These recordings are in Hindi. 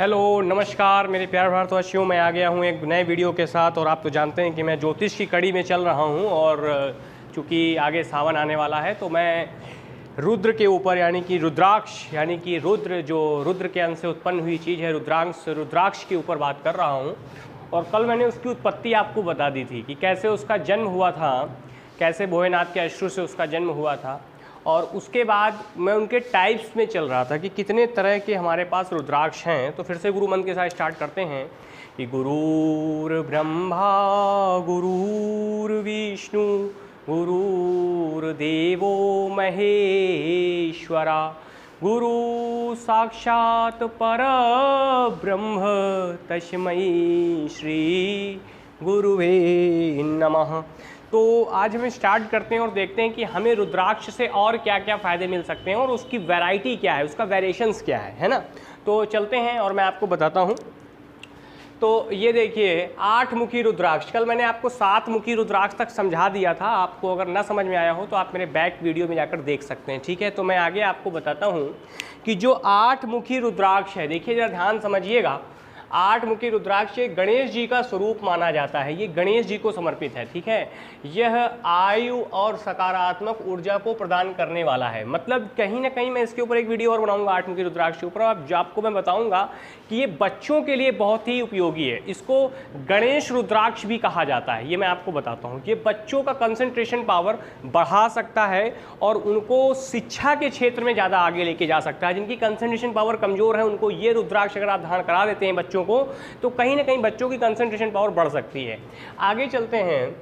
हेलो नमस्कार मेरे प्यारे भारतवासियों, मैं आ गया हूँ एक नए वीडियो के साथ। और आप तो जानते हैं कि मैं ज्योतिष की कड़ी में चल रहा हूँ और चूँकि आगे सावन आने वाला है तो मैं रुद्र के ऊपर यानी कि रुद्राक्ष यानी कि रुद्र के अंश से उत्पन्न हुई चीज़ है रुद्राक्ष के ऊपर बात कर रहा हूँ। और कल मैंने उसकी उत्पत्ति आपको बता दी थी कि कैसे उसका जन्म हुआ था, कैसे भोलेनाथ के अश्रु से उसका जन्म हुआ था। और उसके बाद मैं उनके टाइप्स में चल रहा था कि कितने तरह के हमारे पास रुद्राक्ष हैं। तो फिर से गुरु मंत्र के साथ स्टार्ट करते हैं कि गुरुर्ब्रह्मा गुरुर्विष्णु गुरुर्देवो महेश्वरा गुरु साक्षात परब्रह्म तस्मै श्री गुरुवे नमः। तो आज हम स्टार्ट करते हैं और देखते हैं कि हमें रुद्राक्ष से और क्या क्या फ़ायदे मिल सकते हैं और उसकी वैरायटी क्या है, उसका वेरिएशंस क्या है ना। तो चलते हैं और मैं आपको बताता हूँ। तो ये देखिए 8 मुखी रुद्राक्ष, कल मैंने आपको 7 मुखी रुद्राक्ष तक समझा दिया था। आपको अगर ना समझ में आया हो तो आप मेरे बैक वीडियो में जाकर देख सकते हैं, ठीक है। तो मैं आगे आपको बताता हूँ कि जो 8 मुखी रुद्राक्ष है, देखिए ज़रा ध्यान समझिएगा। 8 मुखी रुद्राक्ष गणेश जी का स्वरूप माना जाता है, ये गणेश जी को समर्पित है, ठीक है। यह आयु और सकारात्मक ऊर्जा को प्रदान करने वाला है। मतलब कहीं ना कहीं मैं इसके ऊपर एक वीडियो और बनाऊंगा 8 मुखी रुद्राक्ष के ऊपर। अब आपको मैं बताऊंगा कि ये बच्चों के लिए बहुत ही उपयोगी है। इसको गणेश रुद्राक्ष भी कहा जाता है, ये मैं आपको बताता हूँ। ये बच्चों का कंसंट्रेशन पावर बढ़ा सकता है और उनको शिक्षा के क्षेत्र में ज़्यादा आगे लेके जा सकता है। जिनकी कंसंट्रेशन पावर कमज़ोर है उनको ये रुद्राक्ष अगर आप धारण करा देते हैं बच्चों को, तो कहीं ना कहीं बच्चों की कंसंट्रेशन पावर बढ़ सकती है। आगे चलते हैं।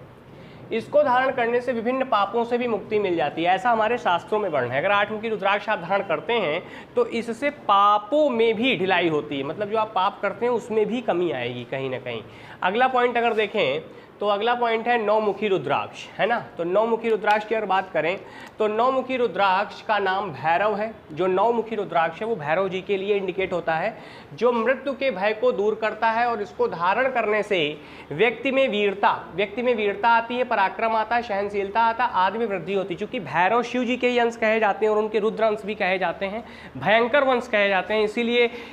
इसको धारण करने से विभिन्न पापों से भी मुक्ति मिल जाती है, ऐसा हमारे शास्त्रों में वर्णन है। अगर 8 मुखी रुद्राक्ष आप धारण करते हैं तो इससे पापों में भी ढिलाई होती है, मतलब जो आप पाप करते हैं उसमें भी कमी आएगी कहीं ना कहीं। अगला पॉइंट अगर देखें तो अगला पॉइंट है 9 मुखी रुद्राक्ष, है ना। तो 9 मुखी रुद्राक्ष की अगर बात करें तो 9 मुखी रुद्राक्ष का नाम भैरव है। जो 9 मुखी रुद्राक्ष है वो भैरव जी के लिए इंडिकेट होता है, जो मृत्यु के भय को दूर करता है। और इसको धारण करने से व्यक्ति में वीरता आती है, पराक्रम आता है, सहनशीलता आता है, आदि में वृद्धि होती है। चूंकि भैरव शिव जी के ही अंश कहे जाते हैं और उनके रुद्र अंश भी कहे जाते हैं, भयंकर वंश कहे जाते हैं।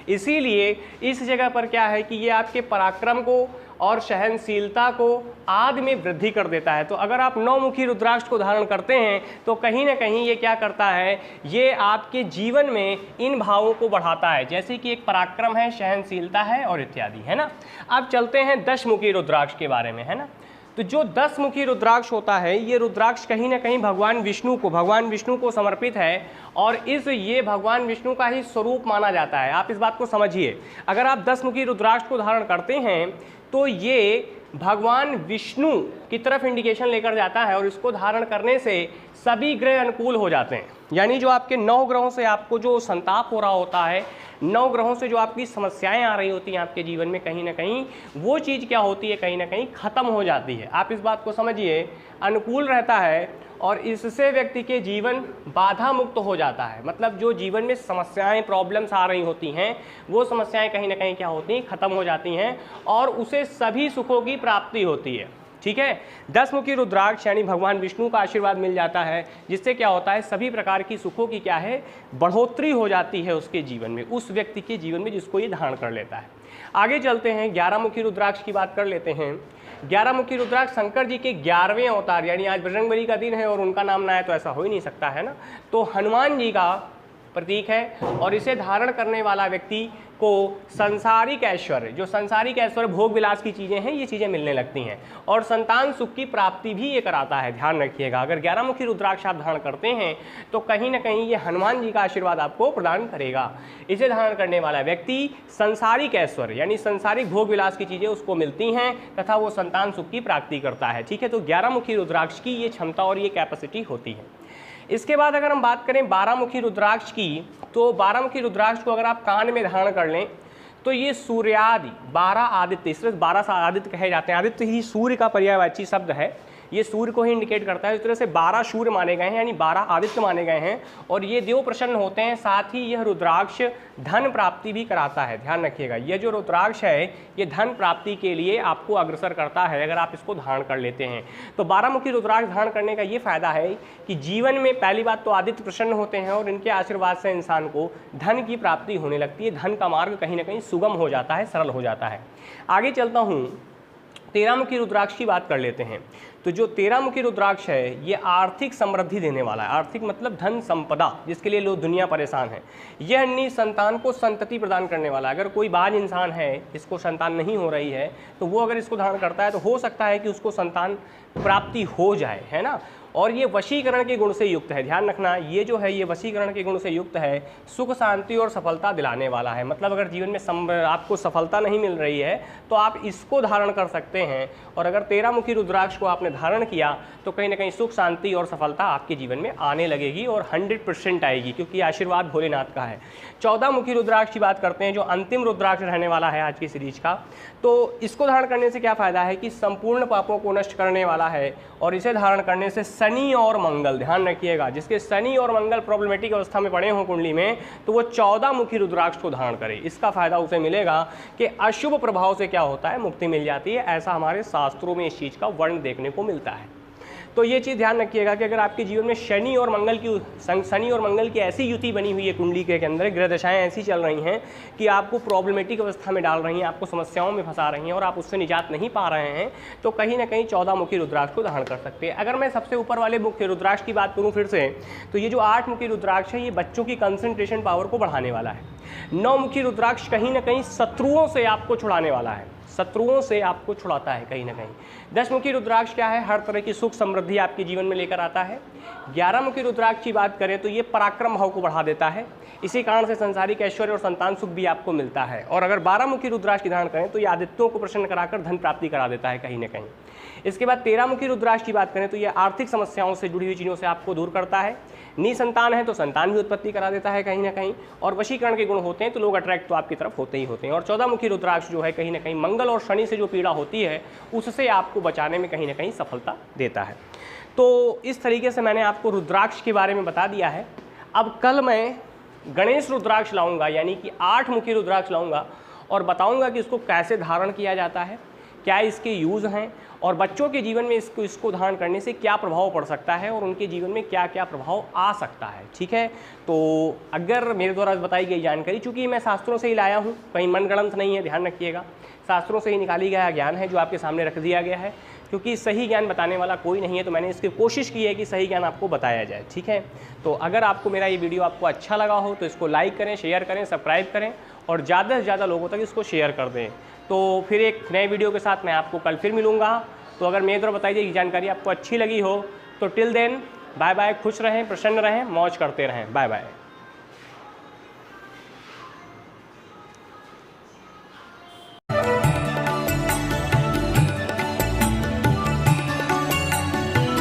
इसीलिए इस जगह पर क्या है कि ये आपके पराक्रम को और सहनशीलता को आदि में वृद्धि कर देता है। तो अगर आप 9 मुखी रुद्राक्ष को धारण करते हैं तो कहीं ना कहीं ये क्या करता है, ये आपके जीवन में इन भावों को बढ़ाता है, जैसे कि एक पराक्रम है, सहनशीलता है और इत्यादि, है ना। अब चलते हैं 10 मुखी रुद्राक्ष के बारे में, है ना। तो जो 10 मुखी रुद्राक्ष होता है, ये रुद्राक्ष कहीं ना कहीं भगवान विष्णु को समर्पित है और ये भगवान विष्णु का ही स्वरूप माना जाता है। आप इस बात को समझिए। अगर आप 10 मुखी रुद्राक्ष को धारण करते हैं तो ये भगवान विष्णु की तरफ इंडिकेशन लेकर जाता है और इसको धारण करने से सभी ग्रह अनुकूल हो जाते हैं। यानी जो आपके 9 ग्रहों से आपको जो संताप हो रहा होता है, 9 ग्रहों से जो आपकी समस्याएं आ रही होती हैं आपके जीवन में, कहीं ना कहीं वो चीज़ क्या होती है, कहीं ना कहीं ख़त्म हो जाती है। आप इस बात को समझिए, अनुकूल रहता है और इससे व्यक्ति के जीवन बाधा मुक्त हो जाता है। मतलब जो जीवन में समस्याएं प्रॉब्लम्स आ रही होती हैं वो समस्याएं कहीं ना कहीं क्या होती हैं, ख़त्म हो जाती हैं और उसे सभी सुखों की प्राप्ति होती है, ठीक है। 10 मुखी रुद्राक्ष यानी भगवान विष्णु का आशीर्वाद मिल जाता है, जिससे क्या होता है, सभी प्रकार की सुखों की क्या है, बढ़ोतरी हो जाती है उसके जीवन में, उस व्यक्ति के जीवन में जिसको ये धारण कर लेता है। आगे चलते हैं, 11 मुखी रुद्राक्ष की बात कर लेते हैं। 11 मुखी रुद्राक्ष शंकर जी के 11वें अवतार, यानी आज बजरंगबली का दिन है और उनका नाम ना है तो ऐसा हो ही नहीं सकता, है ना। तो हनुमान जी का प्रतीक है और इसे धारण करने वाला व्यक्ति को संसारिक ऐश्वर्य, जो संसारिक ऐश्वर्य भोग विलास की चीज़ें हैं, ये चीज़ें मिलने लगती हैं और संतान सुख की प्राप्ति भी ये कराता है। ध्यान रखिएगा, अगर 11 मुखी रुद्राक्ष आप धारण करते हैं तो कहीं ना कहीं ये हनुमान जी का आशीर्वाद आपको प्रदान करेगा। इसे धारण करने वाला व्यक्ति संसारिक ऐश्वर्य यानी संसारिक भोग विलास की चीज़ें उसको मिलती हैं तथा वो संतान सुख की प्राप्ति करता है, ठीक है। तो 11 मुखी रुद्राक्ष की ये क्षमता और ये कैपेसिटी होती है। इसके बाद अगर हम बात करें 12 मुखी रुद्राक्ष की, तो 12 मुखी रुद्राक्ष को अगर आप कान में धारण कर लें तो ये सूर्यादि 12 आदित्य, सिर्फ 12 आदित्य कहे जाते हैं। आदित्य ही सूर्य का पर्यायवाची शब्द है। ये सूर्य को ही इंडिकेट करता है। इस तरह से 12 सूर्य माने गए हैं, यानी 12 आदित्य माने गए हैं, और ये देव प्रसन्न होते हैं। साथ ही यह रुद्राक्ष धन प्राप्ति भी कराता है। ध्यान रखिएगा, यह जो रुद्राक्ष है ये धन प्राप्ति के लिए आपको अग्रसर करता है अगर आप इसको धारण कर लेते हैं। तो 12 मुखी रुद्राक्ष धारण करने का ये फायदा है कि जीवन में पहली बात तो आदित्य प्रसन्न होते हैं और इनके आशीर्वाद से इंसान को धन की प्राप्ति होने लगती है। धन का मार्ग कहीं ना कहीं सुगम हो जाता है, सरल हो जाता है। आगे चलता हूँ, 13 मुखी रुद्राक्ष की बात कर लेते हैं। तो जो 13 मुखी रुद्राक्ष है ये आर्थिक समृद्धि देने वाला है। आर्थिक मतलब धन संपदा, जिसके लिए लोग दुनिया परेशान है। यह निसंतान को संतति प्रदान करने वाला है। अगर कोई बाज इंसान है, इसको संतान नहीं हो रही है, तो वो अगर इसको धारण करता है तो हो सकता है कि उसको संतान प्राप्ति हो जाए, है ना। और ये वशीकरण के गुण से युक्त है। ध्यान रखना, ये जो है ये वशीकरण के गुण से युक्त है, सुख शांति और सफलता दिलाने वाला है। मतलब अगर जीवन में आपको सफलता नहीं मिल रही है तो आप इसको धारण कर सकते हैं, और अगर 13 मुखी रुद्राक्ष को आपने धारण किया तो कहीं ना कहीं सुख शांति और सफलता आपके जीवन में आने लगेगी और 100% आएगी, क्योंकि आशीर्वाद भोलेनाथ का है। 14 मुखी रुद्राक्ष की बात करते हैं, जो अंतिम रुद्राक्ष रहने वाला है आज की सीरीज का। तो इसको धारण करने से क्या फायदा है कि संपूर्ण पापों को नष्ट करने वाला है, और इसे धारण करने से शनि और मंगल, ध्यान रखिएगा, जिसके शनि और मंगल प्रॉब्लमेटिक अवस्था में पड़े हों कुंडली में, तो वो 14 मुखी रुद्राक्ष को धारण करे। इसका फायदा उसे मिलेगा कि अशुभ प्रभाव से क्या होता है, मुक्ति मिल जाती है। ऐसा हमारे शास्त्रों में इस चीज़ का वर्ण देखने को मिलता है। तो ये चीज़ ध्यान रखिएगा कि अगर आपके जीवन में शनि और मंगल की ऐसी युति बनी हुई है कुंडली के अंदर, ग्रह दशाएं ऐसी चल रही हैं कि आपको प्रॉब्लमेटिक अवस्था में डाल रही हैं, आपको समस्याओं में फंसा रही हैं और आप उससे निजात नहीं पा रहे हैं, तो कहीं ना कहीं 14 मुखी रुद्राक्ष को धारण कर सकते हैं। अगर मैं सबसे ऊपर वाले मुख्य रुद्राक्ष की बात करूँ फिर से, तो ये जो 8 मुखी रुद्राक्ष है ये बच्चों की कंसंट्रेशन पावर को बढ़ाने वाला है। 9 मुखी रुद्राक्ष कहीं ना कहीं शत्रुओं से आपको छुड़ाने वाला है, शत्रुओं से आपको छुड़ाता है कहीं ना कहीं। 10 मुखी रुद्राक्ष क्या है, हर तरह की सुख समृद्धि आपके जीवन में लेकर आता है। 11 मुखी रुद्राक्ष की बात करें तो ये पराक्रम भाव को बढ़ा देता है, इसी कारण से संसारिक ऐश्वर्य और संतान सुख भी आपको मिलता है। और अगर 12 मुखी रुद्राक्ष की धारण करें तो ये आदित्यों को प्रसन्न कराकर धन प्राप्ति करा देता है कहीं ना कहीं। इसके बाद 13 मुखी रुद्राक्ष की बात करें तो ये आर्थिक समस्याओं से जुड़ी हुई चीज़ों से आपको दूर करता है। निसंतान है तो संतान भी उत्पत्ति करा देता है कहीं ना कहीं, और वशीकरण के गुण होते हैं तो लोग अट्रैक्ट तो आपकी तरफ होते ही होते हैं। और 14 मुखी रुद्राक्ष जो है कहीं ना कहीं मंगल और शनि से जो पीड़ा होती है उससे आपको बचाने में कहीं ना कहीं सफलता देता है। तो इस तरीके से मैंने आपको रुद्राक्ष के बारे में बता दिया है। अब कल मैं गणेश रुद्राक्ष लाऊंगा, यानी कि 8 मुखी रुद्राक्ष लाऊंगा और बताऊंगा कि इसको कैसे धारण किया जाता है, क्या इसके यूज़ हैं, और बच्चों के जीवन में इसको धारण करने से क्या प्रभाव पड़ सकता है और उनके जीवन में क्या क्या प्रभाव आ सकता है। ठीक है, तो अगर मेरे द्वारा बताई गई जानकारी, चूँकि मैं शास्त्रों से ही लाया हूँ, कहीं मनगढ़ंत नहीं है, ध्यान रखिएगा, शास्त्रों से ही निकाली गया ज्ञान है जो आपके सामने रख दिया गया है, क्योंकि सही ज्ञान बताने वाला कोई नहीं है, तो मैंने इसकी कोशिश की है कि सही ज्ञान आपको बताया जाए। ठीक है, तो अगर आपको मेरा ये वीडियो आपको अच्छा लगा हो तो इसको लाइक करें, शेयर करें, सब्सक्राइब करें और ज़्यादा से ज़्यादा लोगों तक इसको शेयर कर दें। तो फिर एक नए वीडियो के साथ मैं आपको कल फिर मिलूँगा। तो अगर मेरे द्वारा बताई गई जानकारी आपको अच्छी लगी हो तो टिल देन बाय बाय, खुश रहें, प्रसन्न रहें, मौज करते रहें, बाय बाय।